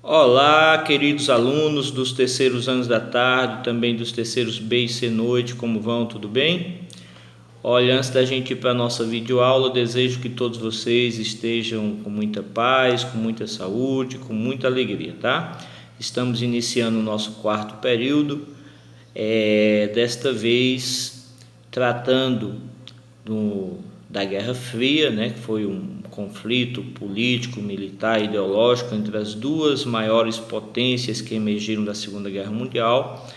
Olá, queridos alunos dos terceiros anos da tarde, também dos terceiros B e C noite, como vão? Tudo bem? Olha, antes da gente ir para a nossa videoaula, desejo que todos vocês estejam com muita paz, com muita saúde, com muita alegria, tá? Estamos iniciando o nosso quarto período, desta vez tratando da Guerra Fria, né, que foi um conflito político, militar e ideológico entre as duas maiores potências que emergiram da Segunda Guerra Mundial,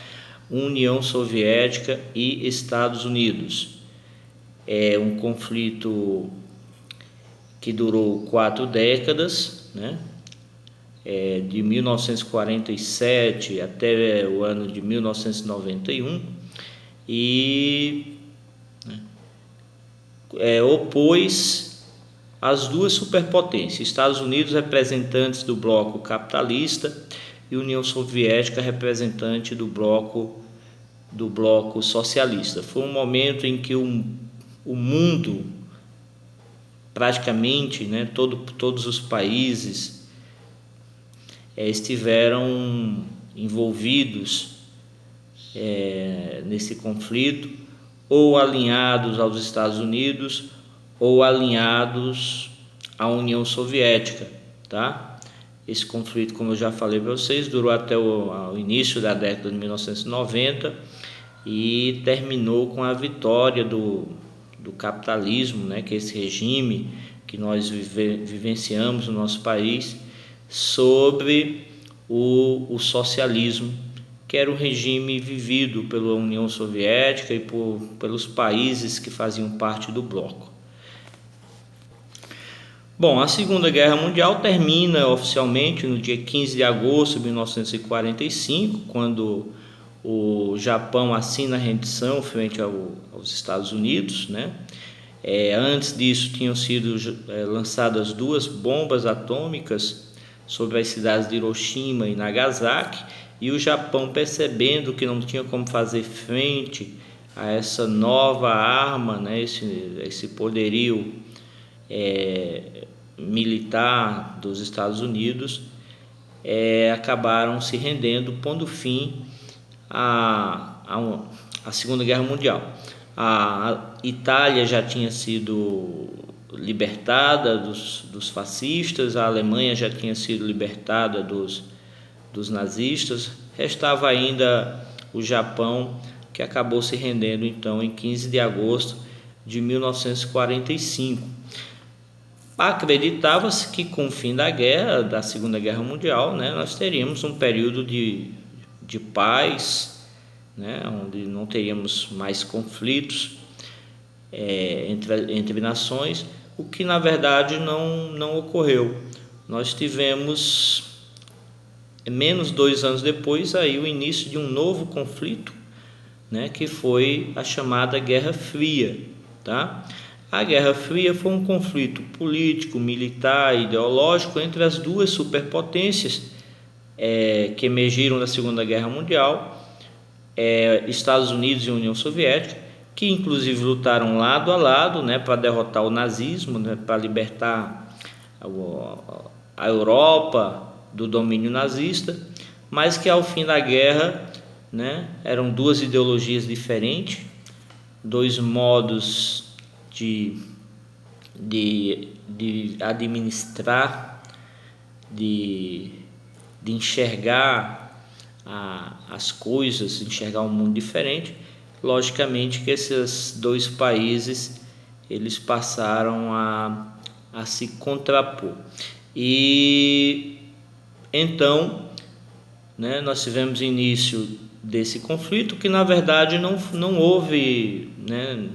União Soviética e Estados Unidos. É um conflito que durou 4 décadas, né? De 1947 até o ano de 1991, e opôs as duas superpotências, Estados Unidos representantes do bloco capitalista e União Soviética representante do bloco socialista. Foi um momento em que o mundo, praticamente, né, todos os países estiveram envolvidos nesse conflito, ou alinhados aos Estados Unidos ou alinhados à União Soviética, tá? Esse conflito, como eu já falei para vocês, durou até o início da década de 1990 e terminou com a vitória do capitalismo, né, que é esse regime que nós vivenciamos no nosso país, sobre o socialismo, que era um regime vivido pela União Soviética e pelos países que faziam parte do bloco. Bom, a Segunda Guerra Mundial termina oficialmente no dia 15 de agosto de 1945, quando o Japão assina a rendição frente aos Estados Unidos, né? Antes disso tinham sido lançadas 2 bombas atômicas sobre as cidades de Hiroshima e Nagasaki, e o Japão, percebendo que não tinha como fazer frente a essa nova arma, né, esse poderio militar dos Estados Unidos, acabaram se rendendo, pondo fim à Segunda Guerra Mundial. A Itália já tinha sido libertada dos fascistas, a Alemanha já tinha sido libertada dos nazistas, restava ainda o Japão, que acabou se rendendo então em 15 de agosto de 1945. Acreditava-se que com o fim da Segunda Guerra Mundial, né, nós teríamos um período de paz, né, onde não teríamos mais conflitos entre nações, o que na verdade não ocorreu. Nós tivemos, menos 2 anos depois, aí o início de um novo conflito, né, que foi a chamada Guerra Fria, tá? A Guerra Fria foi um conflito político, militar e ideológico entre as duas superpotências que emergiram da Segunda Guerra Mundial, Estados Unidos e União Soviética, que inclusive lutaram lado a lado, né, para derrotar o nazismo, né, para libertar a Europa do domínio nazista, mas que ao fim da guerra, né, eram 2 ideologias diferentes, 2 modos de administrar, de enxergar as coisas, enxergar um mundo diferente. Logicamente que esses 2 países eles passaram a se contrapor. E então, né, nós tivemos início desse conflito, que na verdade não houve, né,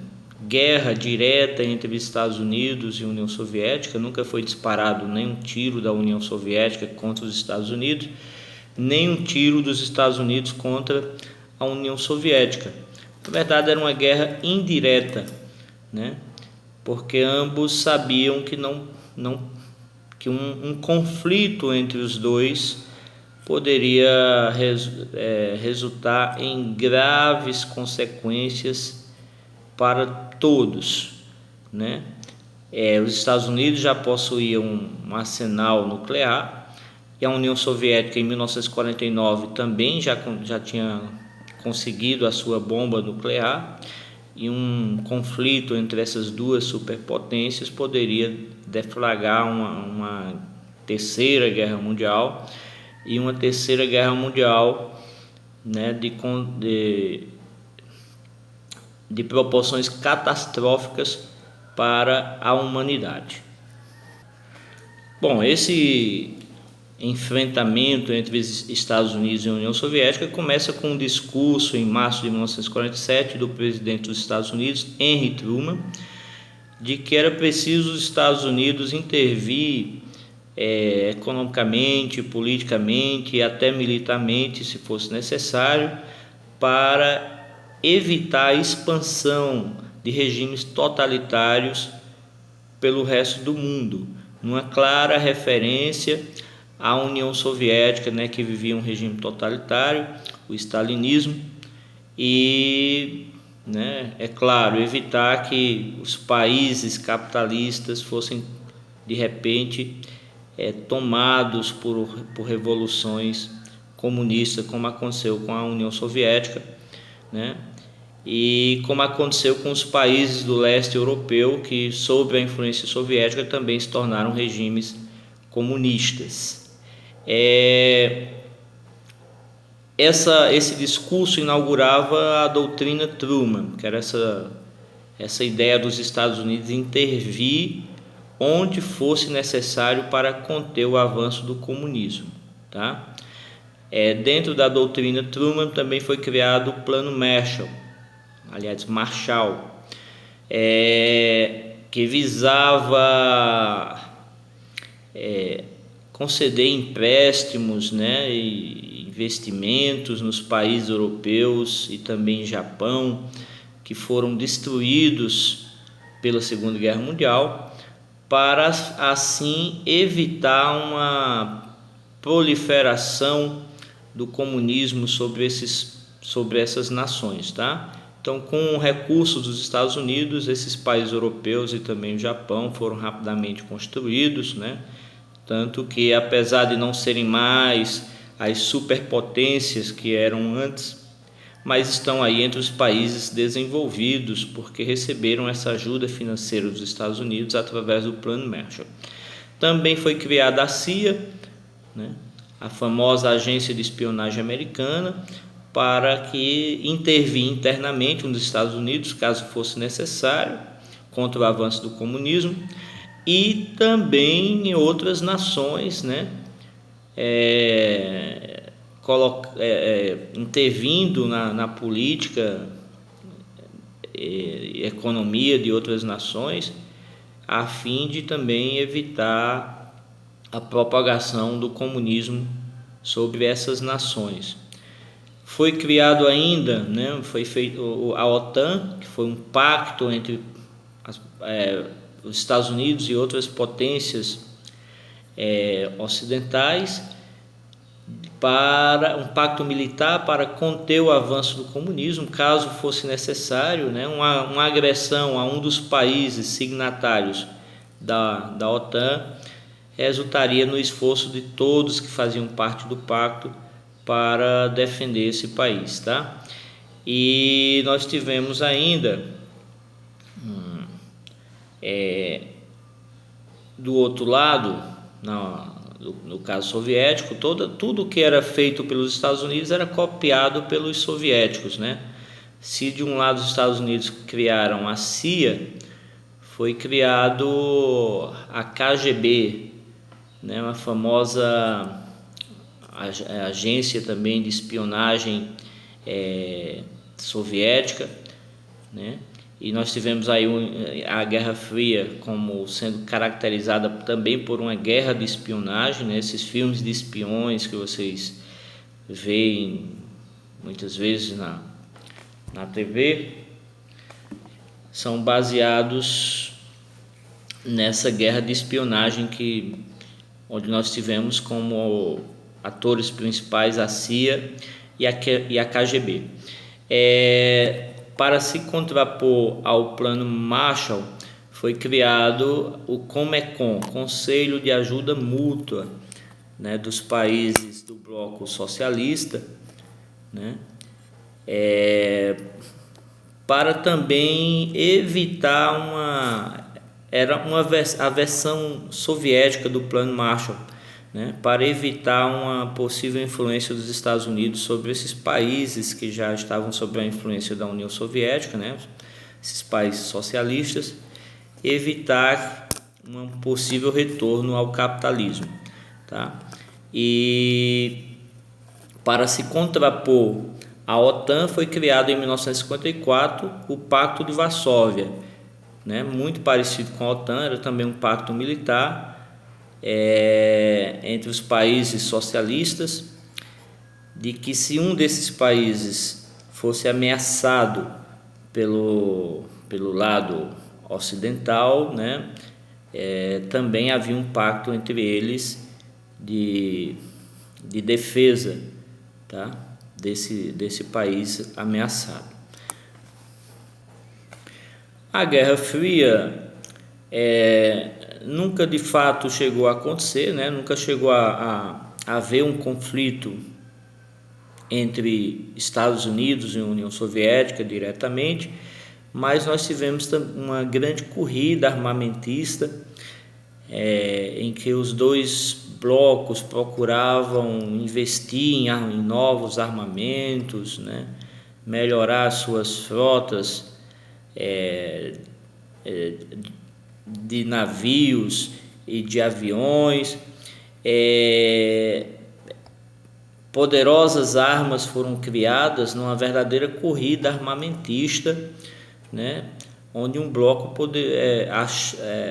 guerra direta entre Estados Unidos e União Soviética. Nunca foi disparado nenhum tiro da União Soviética contra os Estados Unidos, nem um tiro dos Estados Unidos contra a União Soviética. Na verdade era uma guerra indireta, né? Porque ambos sabiam que um conflito entre os dois poderia resultar em graves consequências para todos, né? Os Estados Unidos já possuíam um arsenal nuclear e a União Soviética em 1949 também já tinha conseguido a sua bomba nuclear, e um conflito entre essas duas superpotências poderia deflagrar uma terceira guerra mundial, e uma terceira guerra mundial, né, de proporções catastróficas para a humanidade. Bom, esse enfrentamento entre os Estados Unidos e a União Soviética começa com um discurso em março de 1947 do presidente dos Estados Unidos, Henry Truman, de que era preciso os Estados Unidos intervir economicamente, politicamente e até militarmente, se fosse necessário, para evitar a expansão de regimes totalitários pelo resto do mundo, numa clara referência à União Soviética, né, que vivia um regime totalitário, o stalinismo, e, né, é claro, evitar que os países capitalistas fossem de repente tomados por revoluções comunistas, como aconteceu com a União Soviética, né? E como aconteceu com os países do leste europeu, que sob a influência soviética também se tornaram regimes comunistas. Esse discurso inaugurava a doutrina Truman, que era essa ideia dos Estados Unidos intervir onde fosse necessário para conter o avanço do comunismo, tá? Dentro da doutrina Truman também foi criado o Plano Marshall, que visava conceder empréstimos, né, e investimentos nos países europeus e também Japão, que foram destruídos pela Segunda Guerra Mundial, para assim evitar uma proliferação do comunismo sobre essas nações, tá? Então, com recursos dos Estados Unidos, esses países europeus e também o Japão foram rapidamente construídos, né? Tanto que, apesar de não serem mais as superpotências que eram antes, mas estão aí entre os países desenvolvidos, porque receberam essa ajuda financeira dos Estados Unidos através do Plano Marshall. Também foi criada a CIA, né, a famosa agência de espionagem americana, para que intervir internamente nos Estados Unidos, caso fosse necessário, contra o avanço do comunismo, e também em outras nações, né, intervindo na política e economia de outras nações, a fim de também evitar a propagação do comunismo sobre essas nações. Foi criado ainda, né, foi feito a OTAN, que foi um pacto entre os Estados Unidos e outras potências ocidentais, para um pacto militar para conter o avanço do comunismo, caso fosse necessário, né, uma agressão a um dos países signatários da OTAN resultaria no esforço de todos que faziam parte do pacto para defender esse país, tá? E nós tivemos ainda do outro lado, no caso soviético, tudo que era feito pelos Estados Unidos era copiado pelos soviéticos, né? Se de um lado os Estados Unidos criaram a CIA, foi criado a KGB, né? Uma famosa agência também de espionagem soviética, né? E nós tivemos aí a Guerra Fria como sendo caracterizada também por uma guerra de espionagem, né? Esses filmes de espiões que vocês veem muitas vezes na TV são baseados nessa guerra de espionagem onde nós tivemos como atores principais a CIA e a KGB. Para se contrapor ao Plano Marshall, foi criado o COMECON, Conselho de Ajuda Mútua, né, dos países do bloco socialista, né, para também evitar a versão soviética do Plano Marshall, né, para evitar uma possível influência dos Estados Unidos sobre esses países que já estavam sob a influência da União Soviética, né, esses países socialistas, evitar um possível retorno ao capitalismo, tá? E para se contrapor à OTAN foi criado em 1954 o Pacto de Varsóvia, né? Muito parecido com a OTAN, era também um pacto militar entre os países socialistas, de que se um desses países fosse ameaçado pelo lado ocidental, né, também havia um pacto entre eles de defesa, tá, desse país ameaçado. A Guerra Fria nunca de fato chegou a acontecer, né? Nunca chegou a haver um conflito entre Estados Unidos e União Soviética diretamente, mas nós tivemos uma grande corrida armamentista em que os dois blocos procuravam investir em novos armamentos, né? Melhorar suas frotas de navios e de aviões. Poderosas armas foram criadas numa verdadeira corrida armamentista, né, onde um bloco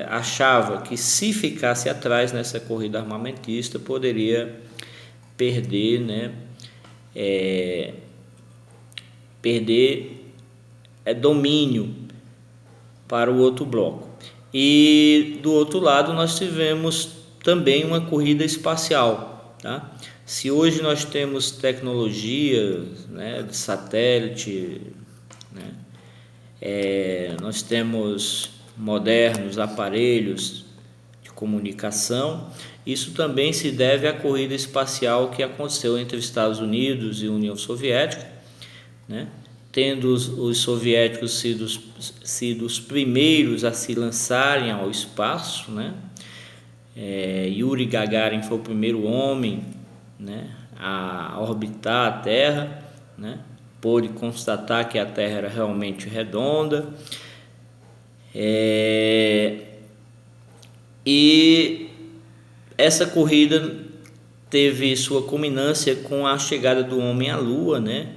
achava que, se ficasse atrás nessa corrida armamentista, poderia perder, né, domínio para o outro bloco. E do outro lado nós tivemos também uma corrida espacial, tá? Se hoje nós temos tecnologia, né, de satélite, né, nós temos modernos aparelhos de comunicação, isso também se deve à corrida espacial que aconteceu entre Estados Unidos e União Soviética, né, tendo os soviéticos sido os primeiros a se lançarem ao espaço, né? Yuri Gagarin foi o primeiro homem, né, a orbitar a Terra, né? Pôde constatar que a Terra era realmente redonda. E essa corrida teve sua culminância com a chegada do homem à Lua, né?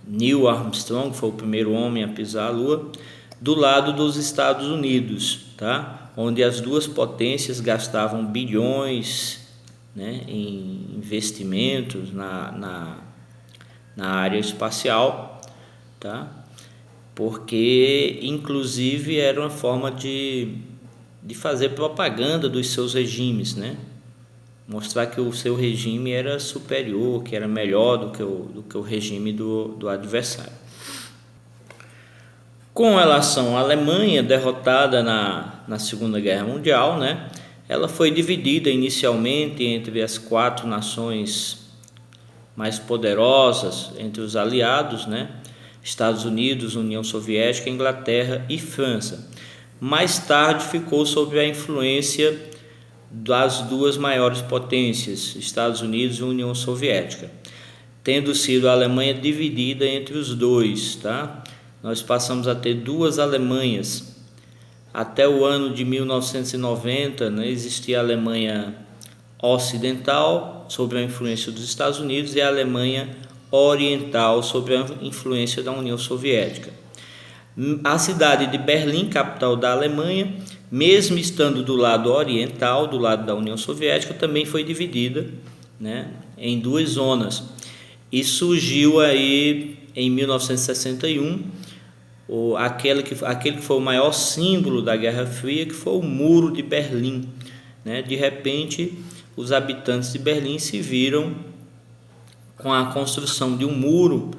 Neil Armstrong foi o primeiro homem a pisar a Lua, do lado dos Estados Unidos, tá? Onde as duas potências gastavam bilhões, né, em investimentos na área espacial, tá? Porque inclusive era uma forma de fazer propaganda dos seus regimes, né? Mostrar que o seu regime era superior, que era melhor do que o regime do adversário. Com relação à Alemanha, derrotada na Segunda Guerra Mundial, né, ela foi dividida inicialmente entre as 4 nações mais poderosas, entre os aliados, né, Estados Unidos, União Soviética, Inglaterra e França. Mais tarde ficou sob a influência das 2 maiores potências, Estados Unidos e União Soviética, tendo sido a Alemanha dividida entre os dois, tá? Nós passamos a ter 2 Alemanhas. Até o ano de 1990, né, existia a Alemanha Ocidental, sob a influência dos Estados Unidos, e a Alemanha Oriental, sob a influência da União Soviética. A cidade de Berlim, capital da Alemanha, mesmo estando do lado oriental, do lado da União Soviética, também foi dividida, né, em 2 zonas. E surgiu aí em 1961 aquele que foi o maior símbolo da Guerra Fria, que foi o Muro de Berlim, né? De repente, os habitantes de Berlim se viram com a construção de um muro,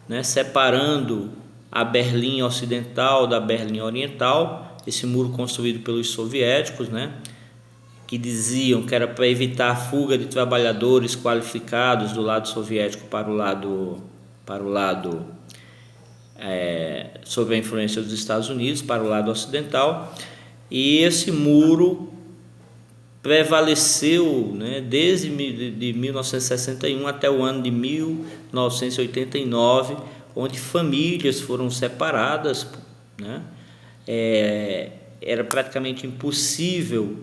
né, separando a Berlim Ocidental da Berlim Oriental. Esse muro construído pelos soviéticos, né, que diziam que era para evitar a fuga de trabalhadores qualificados do lado soviético para o lado sob a influência dos Estados Unidos, para o lado ocidental, e esse muro prevaleceu, né, desde de 1961 até o ano de 1989, onde famílias foram separadas, né? Era praticamente impossível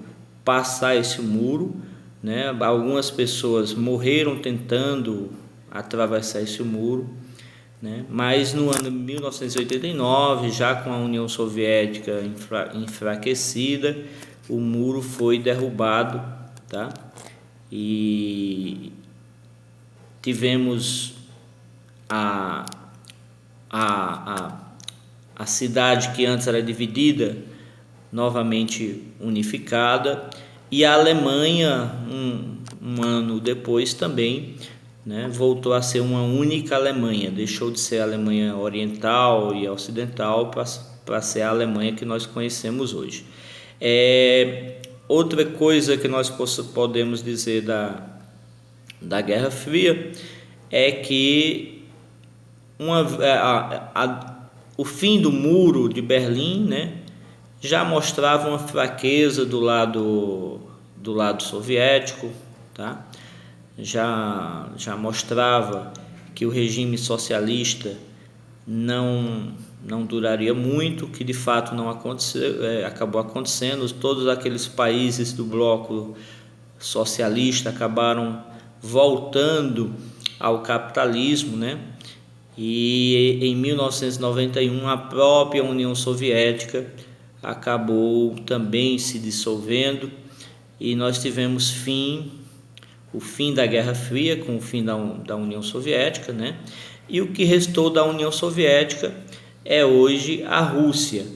passar esse muro, né? Algumas pessoas morreram tentando atravessar esse muro, né? Mas no ano de 1989, já com a União Soviética enfraquecida, o muro foi derrubado, tá? E tivemos a cidade que antes era dividida novamente unificada, e a Alemanha um ano depois também, né, voltou a ser uma única Alemanha, deixou de ser a Alemanha Oriental e Ocidental para ser a Alemanha que nós conhecemos hoje. Outra coisa que nós podemos dizer da Guerra Fria é que o fim do muro de Berlim, né, já mostrava uma fraqueza do lado soviético, tá? Já mostrava que o regime socialista não duraria muito, que de fato não aconteceu, acabou acontecendo. Todos aqueles países do bloco socialista acabaram voltando ao capitalismo, né? E em 1991 a própria União Soviética acabou também se dissolvendo, e nós tivemos o fim da Guerra Fria com o fim da União Soviética, né? E o que restou da União Soviética é hoje a Rússia.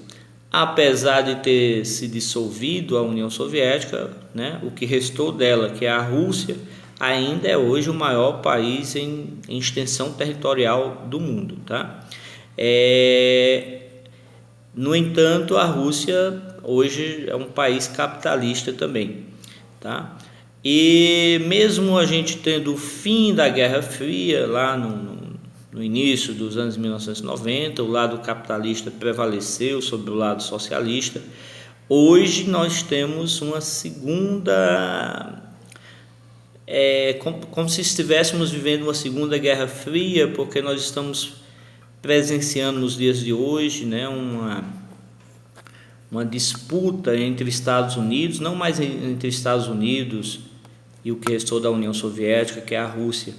Apesar de ter se dissolvido a União Soviética, né, o que restou dela, que é a Rússia, ainda é hoje o maior país em extensão territorial do mundo, tá? No entanto, a Rússia hoje é um país capitalista também, tá? E mesmo a gente tendo o fim da Guerra Fria lá no início dos anos 1990, o lado capitalista prevaleceu sobre o lado socialista. Hoje nós temos uma segunda, como se estivéssemos vivendo uma segunda Guerra Fria, porque nós estamos presenciando nos dias de hoje, né, uma disputa entre Estados Unidos, não mais entre Estados Unidos e o que restou da União Soviética, que é a Rússia,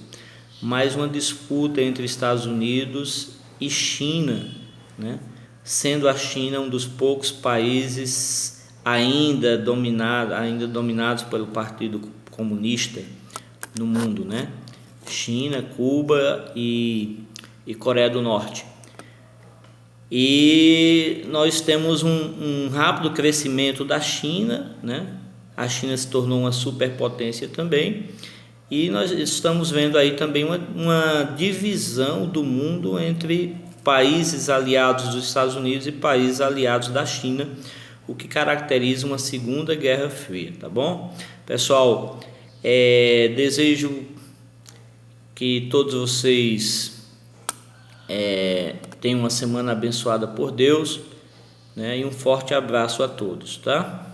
mas uma disputa entre Estados Unidos e China, né, sendo a China um dos poucos países ainda dominados pelo Partido Comunista no mundo, né? China, Cuba e Coreia do Norte. E nós temos um rápido crescimento da China, né? A China se tornou uma superpotência também, e nós estamos vendo aí também uma divisão do mundo entre países aliados dos Estados Unidos e países aliados da China, o que caracteriza uma segunda Guerra Fria, tá bom? Pessoal, desejo que todos vocês tenham uma semana abençoada por Deus, né? E um forte abraço a todos, tá?